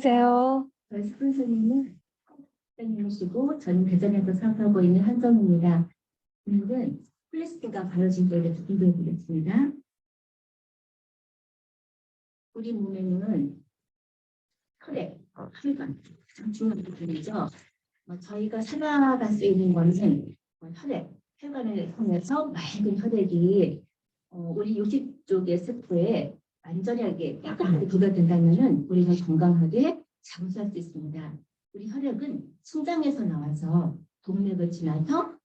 안녕하세요. 저희 스폰서님은 학생님이시고 저는 대전에서 사업하고 있는 한정입니다. 오늘은 콜레스테롤과 바이오진에 대해서 공부해 보겠습니다. 우리 몸에는 혈액, 혈관, 가장 중요한 부분이죠. 저희가 살아갈 수 있는 것은 혈액, 혈관을 통해서 맑은 혈액이 우리 요식 쪽의 세포에 완전하게 깨끗하게 도달된다면 우리는 건강하게 장수할 수 있습니다. 우리 혈액은 심장에서 나와서 동맥을 지나서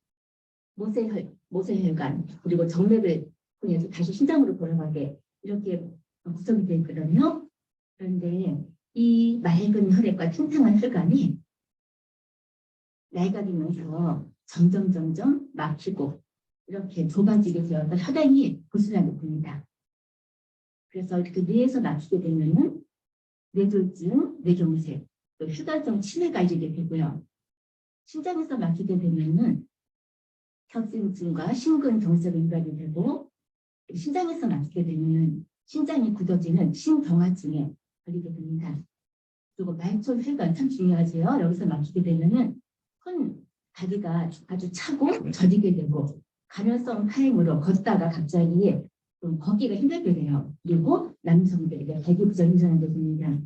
모세혈관 그리고 정맥을 통해서 다시 심장으로 돌아가게 이렇게 구성이 되어 있거든요. 그런데 이 맑은 혈액과 탱탱한 혈관이 낡아지면서 점점 막히고 이렇게 좁아지게 되어서 혈액이 부실하게 됩니다. 그래서 이렇게 뇌에서 막히게 되면은 뇌졸중, 뇌경색, 또 휴가성 치매가 이르게 되고요. 심장에서 막히게 되면은 협심증과 심근경색이 유발이 되고 심장에서 막히게 되면은 심장이 굳어지는 심경화증에 걸리게 됩니다. 그리고 말초혈관 참 중요하죠. 여기서 막히게 되면은 손, 다리가 아주 차고 저리게 되고 간헐성 파행으로 걷다가 갑자기 좀 걷기가 힘들게 돼요. 그리고 남성들에게 대기부전 현상이 됩니다.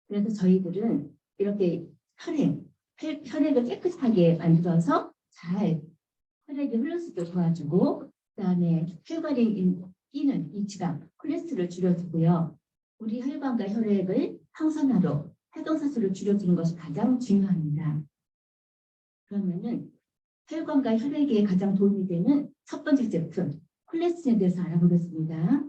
그래서 저희들은 이렇게 혈액을 깨끗하게 만들어서 잘 혈액이 흐를 수 있게 도와주고 그다음에 혈관이 끼는 이 지방, 콜레스테롤을 줄여주고요. 우리 혈관과 혈액을 항산화로 활동산소를 줄여주는 것이 가장 중요합니다. 그러면은 혈관과 혈액에 가장 도움이 되는 첫 번째 제품, 콜레스테롤에 대해서 알아보겠습니다.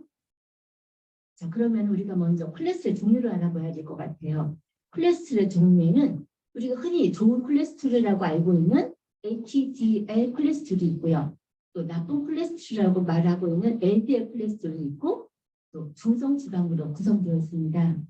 자, 그러면 우리가 먼저 콜레스테롤 종류를 알아봐야 될 것 같아요. 콜레스테롤 종류에는 우리가 흔히 좋은 콜레스테롤이라고 알고 있는 HDL 콜레스테롤이 있고요. 또 나쁜 콜레스테롤이라고 말하고 있는 LDL 콜레스테롤이 있고 또 중성지방으로 구성되어 있습니다.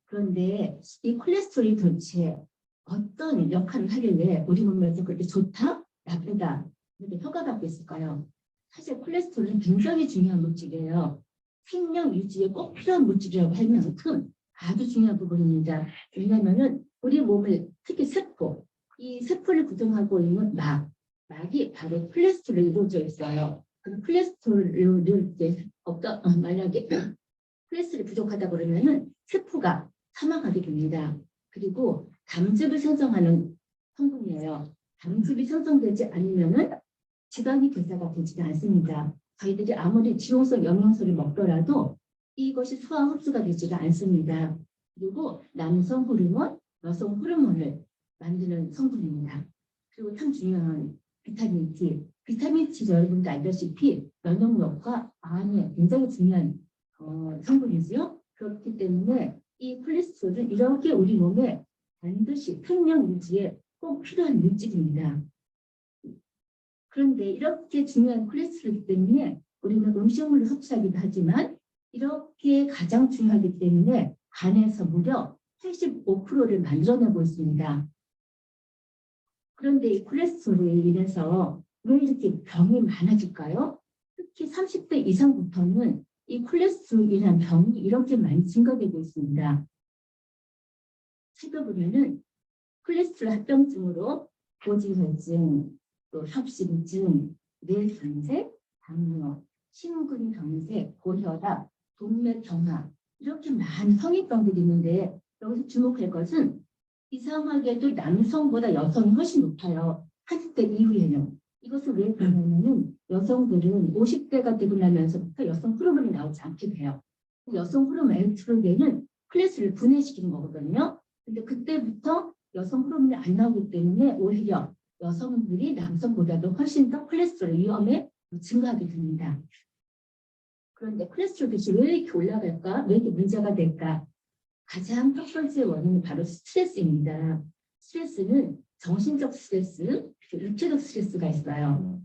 그런데 이 콜레스테롤이 도대체 어떤 역할을 하길래 우리 몸에서 그렇게 좋다, 나쁘다 이렇게 평가받고 있을까요? 사실 콜레스테롤은 굉장히 중요한 물질이에요. 생명 유지에 꼭 필요한 물질이라고 할 만큼 아주 중요한 부분입니다. 왜냐하면 우리 몸을 특히 세포, 이 세포를 구성하고 있는 막이 바로 콜레스테롤로 이루어져 있어요. 콜레스테롤을 이제 만약에 콜레스테롤이 부족하다 그러면은 세포가 사망하게 됩니다. 그리고 담즙을 생성하는 성분이에요. 담즙이 생성되지 않으면은 지방이 대사가 되지 않습니다. 저희들이 아무리 지용성 영양소를 먹더라도 이것이 소화 흡수가 되지가 않습니다. 그리고 남성 호르몬, 여성 호르몬을 만드는 성분입니다. 그리고 참 중요한 비타민 D. 비타민 D도 여러분도 알다시피 면역력과 암에 굉장히 중요한 성분이죠. 그렇기 때문에 이 콜레스테롤은 이렇게 우리 몸에 반드시 생명 유지에 꼭 필요한 물질입니다. 그런데 이렇게 중요한 콜레스테롤이기 때문에 우리는 음식물을 섭취하기도 하지만 이렇게 가장 중요하기 때문에 간에서 무려 85%를 만들어내고 있습니다. 그런데 이 콜레스테롤로 인해서 왜 이렇게 병이 많아질까요? 특히 30대 이상부터는 이 콜레스테롤이라는 병이 이렇게 많이 증가되고 있습니다. 살펴보면은 콜레스테롤 합병증으로 고지혈증, 또 협심증, 뇌경색, 당뇨, 심근경색, 고혈압, 동맥경화 이렇게 많은 성인병들이 있는데 여기서 주목할 것은 이상하게도 남성보다 여성이 훨씬 높아요. 40대 이후에는. 이것을 왜 그러냐면은 여성들은 50대가 되고 나면서부터 여성 호르몬이 나오지 않게 돼요. 여성 호르몬 에스트로겐은 콜레스테롤을 분해시키는 거거든요. 근데 그때부터 여성 호르몬이 안 나오기 때문에 오히려 여성들이 남성보다도 훨씬 더 콜레스테롤 위험에 증가하게 됩니다. 그런데 콜레스테롤 값이 왜 이렇게 올라갈까? 왜 이렇게 문제가 될까? 가장 첫 번째 원인은 바로 스트레스입니다. 스트레스는 정신적 스트레스, 육체적 스트레스가 있어요.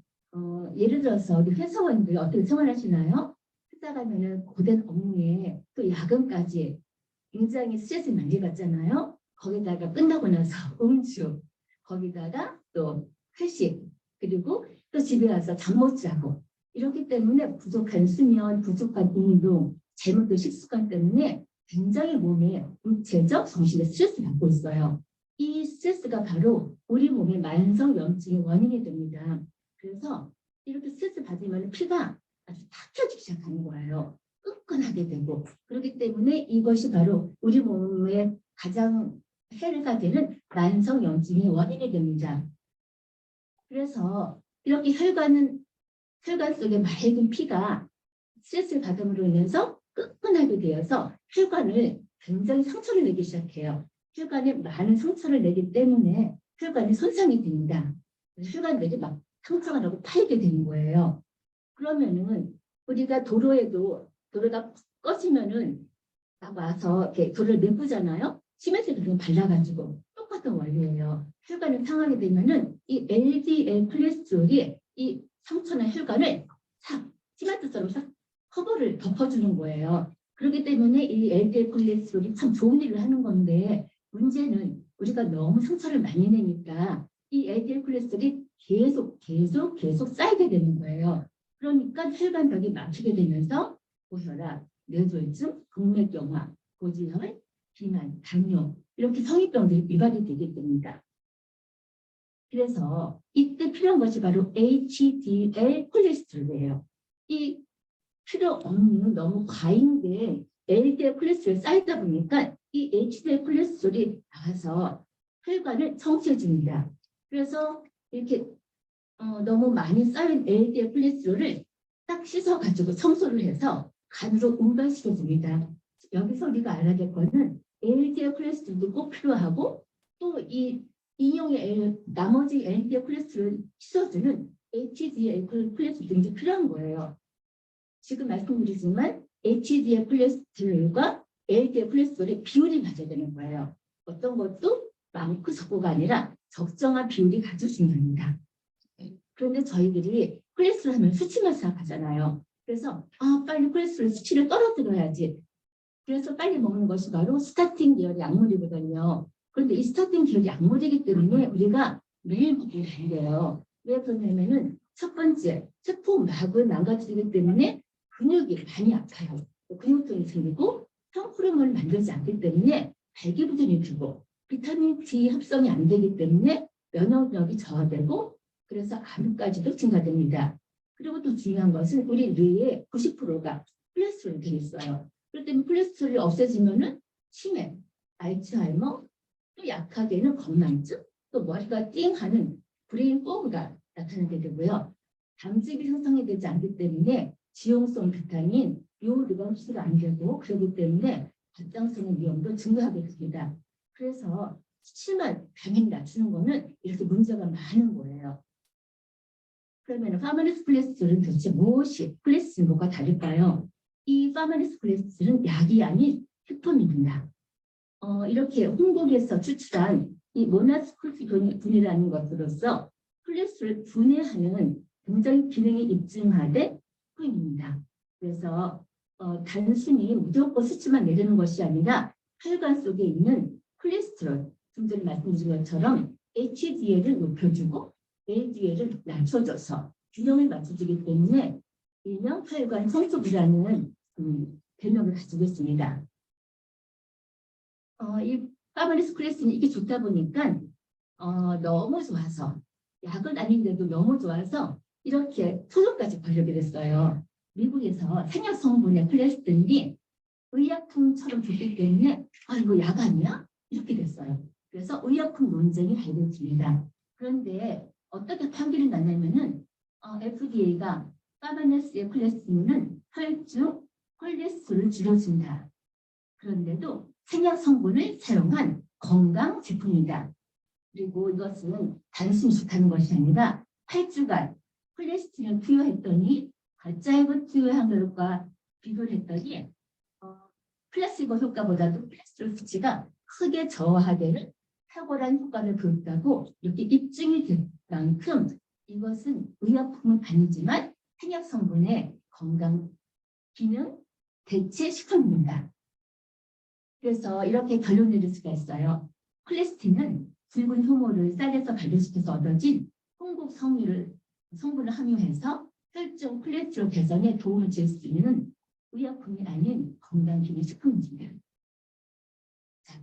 예를 들어서 우리 회사원들 어떻게 생활하시나요? 회사 가면은 고된 업무에 또 야근까지 굉장히 스트레스를 많이 받잖아요. 거기다가 끝나고 나서 음주, 거기다가 또 회식, 그리고 또 집에 와서 잠 못 자고 이렇기 때문에 부족한 수면, 부족한 운동, 잘못된 식습관 때문에 굉장히 몸에 육체적, 정신의 스트레스를 받고 있어요. 이 스트레스가 바로 우리 몸의 만성 염증의 원인이 됩니다. 그래서 이렇게 스트레스 받으면 피가 아주 탁해지기 시작하는 거예요. 끈끈하게 되고. 그렇기 때문에 이것이 바로 우리 몸에 가장 해가 되는 만성 염증의 원인이 됩니다. 그래서 이렇게 혈관 속에 맑은 피가 스트레스를 받음으로 인해서 끈끈하게 되어서 혈관을 굉장히 상처를 내기 시작해요. 혈관에 많은 상처를 내기 때문에 혈관이 손상이 됩니다. 혈관들이 막 상처가 나고 파이게 되는 거예요. 그러면은 우리가 도로가 꺼지면은 막 와서 이렇게 도로를 메꾸잖아요. 시멘트 그냥 발라가지고 똑같은 원리예요. 혈관이 상하게 되면은 이 LDL 콜레스테롤이 이 상처나 혈관을 싹 시멘트처럼 싹 커버를 덮어주는 거예요. 그렇기 때문에 이 LDL 콜레스테롤이 참 좋은 일을 하는 건데 문제는 우리가 너무 상처를 많이 내니까 이 LDL 콜레스테롤이 계속 쌓이게 되는 거예요. 그러니까 혈관벽이 막히게 되면서 고혈압, 뇌졸중, 동맥경화, 고지혈, 비만, 당뇨 이렇게 성인병들이 유발이 되게 됩니다. 그래서 이때 필요한 것이 바로 HDL 콜레스테롤이에요. 이 필요 없는 너무 과잉된 LDL 콜레스테롤이 쌓이다 보니까 이 HDL 콜레스테롤이 나와서 혈관을 청소해 줍니다. 그래서 이렇게 너무 많이 쌓인 LDL 콜레스테롤을 딱 씻어가지고 청소를 해서 간으로 운반시켜 줍니다. 여기서 우리가 알아야 될 거는 LDL 콜레스테롤도 꼭 필요하고 또 이 나머지 LDL 콜레스테롤을 씻어주는 HDL 콜레스테롤도 굉장히 필요한 거예요. 지금 말씀드리지만 HDL 콜레스테롤과 LDL 콜레스테롤의 비율이 맞아야 되는 거예요. 어떤 것도 많고 적고가 아니라 적정한 비율이 아주 중요합니다. 그런데 저희들이 콜레스테롤 하면 수치만 생각하잖아요. 그래서 빨리 콜레스테롤 수치를 떨어뜨려야지. 그래서 빨리 먹는 것이 바로 스타틴 계열의 약물이거든요. 그런데 이 스타틴 계열 약물이기 때문에 우리가 매일 먹으면 안 돼요. 왜 그러냐면은 첫 번째, 세포막을 망가뜨리기 때문에 근육이 많이 아파요. 근육통이 생기고 성호르몬을 만들지 않기 때문에 발기부전이 되고 비타민 D 합성이 안 되기 때문에 면역력이 저하되고 그래서 암까지도 증가됩니다. 그리고 또 중요한 것은 우리 뇌의 90%가 콜레스테롤이 되어 있어요. 그렇기 때문에 콜레스테롤이 없어지면은 치매, 알츠하이머, 또 약하게는 건망증, 또 머리가 띵하는 브레인 포그가 나타나게 되고요. 담즙이 형성이 되지 않기 때문에 지용성 비타민, 요오르가 흡수가 안 되고 그렇기 때문에 발장성의 위험도 증가하게 됩니다. 그래서 수치만 당연히 낮추는 거는 이렇게 문제가 많은 거예요. 그러면 파마리스 콜레스테롤은 도대체 무엇이 콜레스테롤과 다를까요? 이 파마리스 콜레스테롤은 약이 아닌 식품입니다. 이렇게 홍콩에서 추출한 이 모나스콜피돈이라는 것으로서 콜레스테롤을 분해하는 굉장히 기능이 입증화된 식품입니다. 그래서 단순히 무조건 수치만 내리는 것이 아니라 혈관 속에 있는 콜레스테롤, 좀 전에 말씀드린 것처럼 HDL을 높여주고 LDL을 낮춰줘서 균형을 맞춰주기 때문에 일명 혈관 청소부라는 별명을 가지고 있습니다. 이 파마리스 콜레스테롤이 이게 좋다 보니까 너무 좋아서 약은 아닌데도 너무 좋아서 이렇게 소송까지 걸리게 됐어요. 미국에서 생약 성분의 콜레스테롤이 의약품처럼 좋기 때문에 이거 약 아니야? 이렇게 됐어요. 그래서 의약품 논쟁이 발생했습니다. 그런데 어떻게 판결이 났냐면은 FDA가 파마리스 콜레스테롤은 혈중 콜레스테롤을 줄여준다. 그런데도 생약 성분을 사용한 건강 제품이다. 그리고 이것은 단순히 좋다는 것이 아니라 8주간 콜레스테롤을 투여했더니 가짜이고 투여한 것과 비교를 했더니 플라시보 효과보다도 콜레스테롤 수치가 크게 저하되는 탁월한 효과를 보였다고 이렇게 입증이 된 만큼 이것은 의약품은 아니지만 생약 성분의 건강 기능 대체 식품입니다. 그래서 이렇게 결론 내릴 수가 있어요. 콜레스틴은 붉은 효모를 쌀에서 발효시켜서 얻어진 홍국 성분을 함유해서 혈중 콜레스테롤 개선에 도움을 줄 수 있는 의약품이 아닌 건강기능 식품입니다.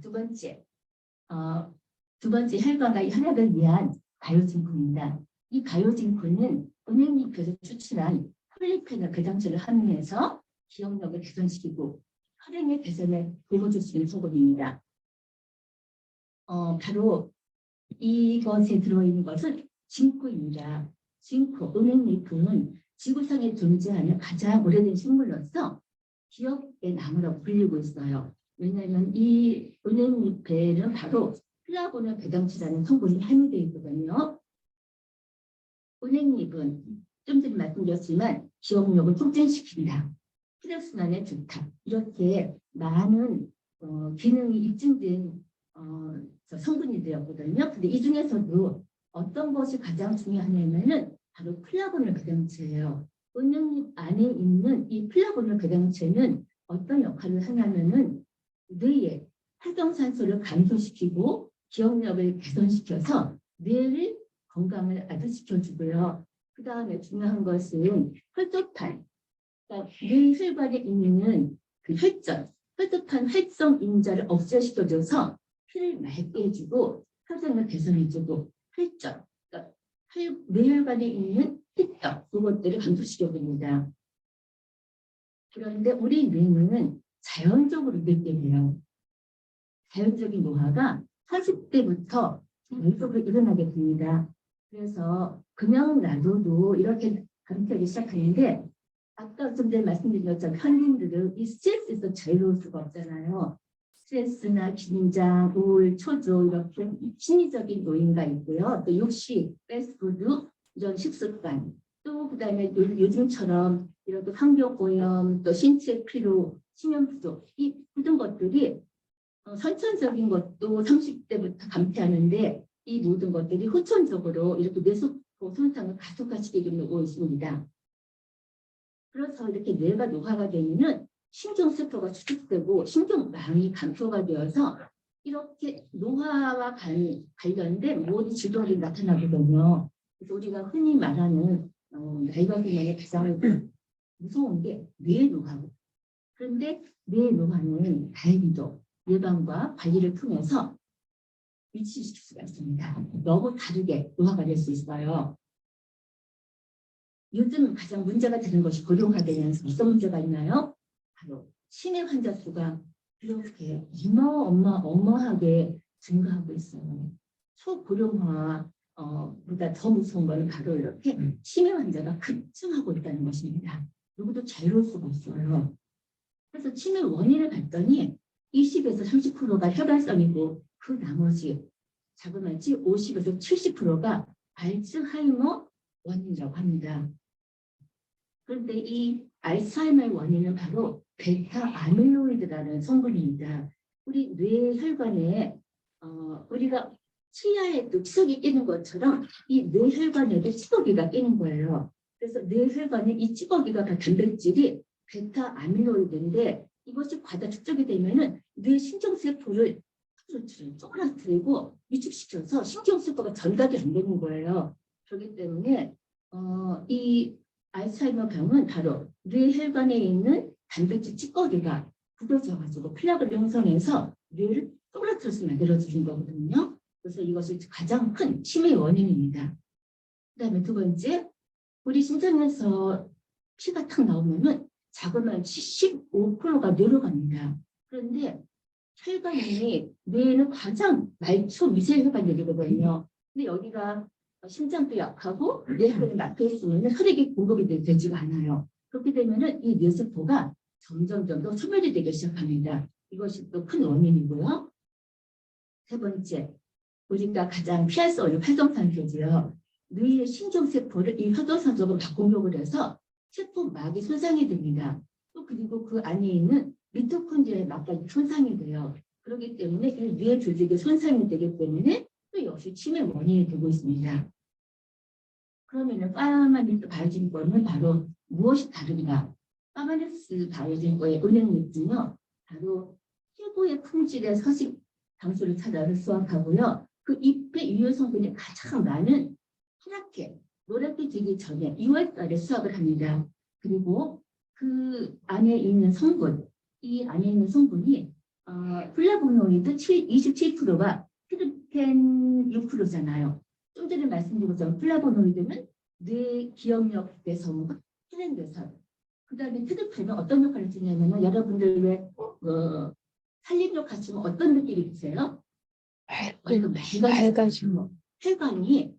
자, 두 번째 혈관과 혈액을 위한 바이오진코입니다. 이 바이오진코는 은행잎에서 추출한 폴리페놀 배당체를 함유해서 기억력을 개선시키고 혈액의 개선에 도와줄 수 있는 성분입니다. 바로 이것에 들어있는 것은 진코입니다. 진코, 은행잎은 지구상에 존재하는 가장 오래된 식물로서 기억의 나무라고 불리고 있어요. 왜냐하면 이 은행잎에는 바로 플라보노 배당체라는 성분이 함유되어 있거든요. 은행잎은 좀 전에 말씀드렸지만 기억력을 촉진시킨다. 혈액순환에 좋다. 이렇게 많은 기능이 입증된 성분이 되었거든요. 근데 이 중에서도 어떤 것이 가장 중요하냐면은 바로 플라보노 배당체예요. 은행잎 안에 있는 이 플라보노 배당체는 어떤 역할을 하냐면은 뇌의 활성산소를 감소시키고 기억력을 개선시켜서 뇌의 건강을 아주시켜주고요. 그 다음에 중요한 것은 혈소판, 그러니까 뇌 혈관에 있는 그 혈소판 활성 인자를 억제시켜줘서 피를 맑게 해주고 혈액을 개선해주고 혈전, 그러니까 뇌혈관에 있는 혈떡, 그것들을 감소시켜줍니다. 그런데 우리 뇌는 자연적으로 늙게 돼요. 자연적인 노화가 40대부터 계속으로 일어나게 됩니다. 그래서 그냥 놔둬도 이렇게 감퇴하기 시작하는데 아까 좀 전에 말씀드린 것처럼 현인들은 이 스트레스에서 자유로울 수가 없잖아요. 스트레스나 긴장, 우울, 초조 이렇게 심리적인 요인가 있고요. 또 육식, 패스트푸드, 이런 식습관, 또 그다음에 요즘처럼 이렇게 환경오염, 또 신체 피로, 수면 부족 이 모든 것들이 선천적인 것도 30대부터 감퇴하는데 이 모든 것들이 후천적으로 이렇게 뇌세포 손상을 가속화시키고 있습니다. 그래서 이렇게 뇌가 노화가 되면 신경세포가 수축되고 신경망이 감소가 되어서 이렇게 노화와 관련된 모든 질병들이 나타나거든요. 그래서 우리가 흔히 말하는 나이가 들면 가장 무서운 게 뇌 노화고. 그런데 뇌 노화는 다행히도 예방과 관리를 통해서 유치시킬 수가 있습니다. 너무 다르게 노화가 될 수 있어요. 요즘 가장 문제가 되는 것이 고령화되면서 어떤 문제가 있나요? 바로 치매 환자 수가 이렇게 어마어마하게 증가하고 있어요. 초고령화보다 더 무서운 건 바로 이렇게 치매 환자가 급증하고 있다는 것입니다. 누구도 자유로울 수가 없어요. 그래서 치매 원인을 봤더니 20에서 30%가 혈관성이고 그 나머지 자그마치 50에서 70%가 알츠하이머 원인이라고 합니다. 그런데 이 알츠하이머의 원인은 바로 베타 아밀로이드라는 성분입니다. 우리 뇌 혈관에 우리가 치아에도 치석이 끼는 것처럼 이 뇌 혈관에도 치석이가 끼는 거예요. 그래서 뇌 혈관에 이 치석이가 다 단백질이 베타 아밀로이드인데 이것이 과다 축적이 되면은 뇌 신경세포를 쪼그라뜨리고 위축시켜서 신경세포가 전달이 안 되는 거예요. 그렇기 때문에 이 알츠하이머 병은 바로 뇌 혈관에 있는 단백질 찌꺼기가 굳어져가지고 플락을 형성해서 뇌를 쪼그라뜨려서 만들어주는 거거든요. 그래서 이것이 가장 큰 치매 원인입니다. 그다음에 두 번째, 우리 심장에서 피가 탁 나오면은 자그마한 75%가 뇌로 갑니다. 그런데 혈관이 뇌에는 가장 말초 미세 혈관이거든요. 근데 여기가 심장도 약하고 뇌혈관이 막혀 있으면 혈액이 공급이 되지가 않아요. 그렇게 되면은 이 뇌세포가 점점 더 소멸이 되기 시작합니다. 이것이 또 큰 원인이고요. 세 번째, 우리가 가장 피할 수 없는 활성산소지요. 뇌의 신경세포를 이 활성산소로 다 공격을 해서 세포막이 손상이 됩니다. 또 그리고 그 안에 있는 미토콘드리아의 막이 손상이 돼요. 그렇기 때문에 이 뇌 조직이 손상이 되기 때문에 또 역시 치매 원인이 되고 있습니다. 그러면은 파마리스 바이오진과는 바로 무엇이 다른가? 파마리스 바이오진과의 은행잎은요, 바로 최고의 품질의 서식 장소를 찾아서 수확하고요. 그 잎의 유효 성분이 가장 많은 노랗게 되기 전에 2월달에 수확을 합니다. 그리고 그 안에 있는 성분, 이 안에 있는 성분이 플라보노이드 27%가 트리펜 6%잖아요. 좀 전에 말씀드린 것처럼 플라보노이드는 뇌 기억력에서 실행돼서 그다음에 트리펜은 어떤 역할을 하냐면은 여러분들 왜 살림욕 하시면 어떤 느낌이 드세요? 맑아지고 혈관이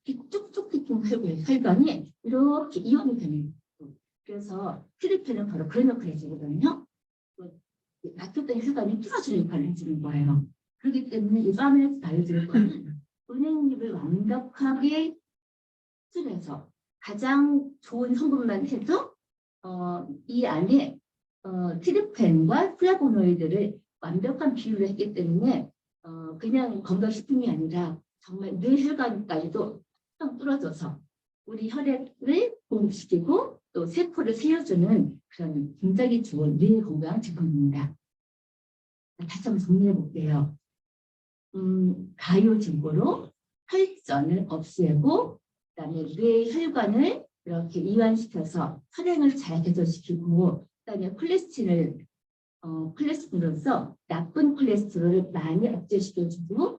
쭉쭉 펴진 혈관이 이렇게 이완이 되는 거예요. 그래서 트리펜은 바로 그런 역할을 해주거든요. 막혔던 혈관이 풀어주는 역할을 해주는 거예요. 그렇기 때문에 이 파밀렉스 다이어트는 은행잎을 완벽하게 흡수해서 가장 좋은 성분만 해서 이 안에 트리펜과 플라보노이드를 완벽한 비율로 했기 때문에 그냥 건강식품이 아니라 정말 뇌혈관까지도 딱 뚫어져서 우리 혈액을 공급시키고 또 세포를 세워주는 그런 굉장히 좋은 뇌 건강 제품입니다. 다시 한번 정리해 볼게요. 가요증고로 혈전을 없애고 그다음에 뇌혈관을 이렇게 이완시켜서 혈행을 잘 개조시키고 그다음에 콜레스테롤로서 나쁜 콜레스테롤을 많이 억제시켜주고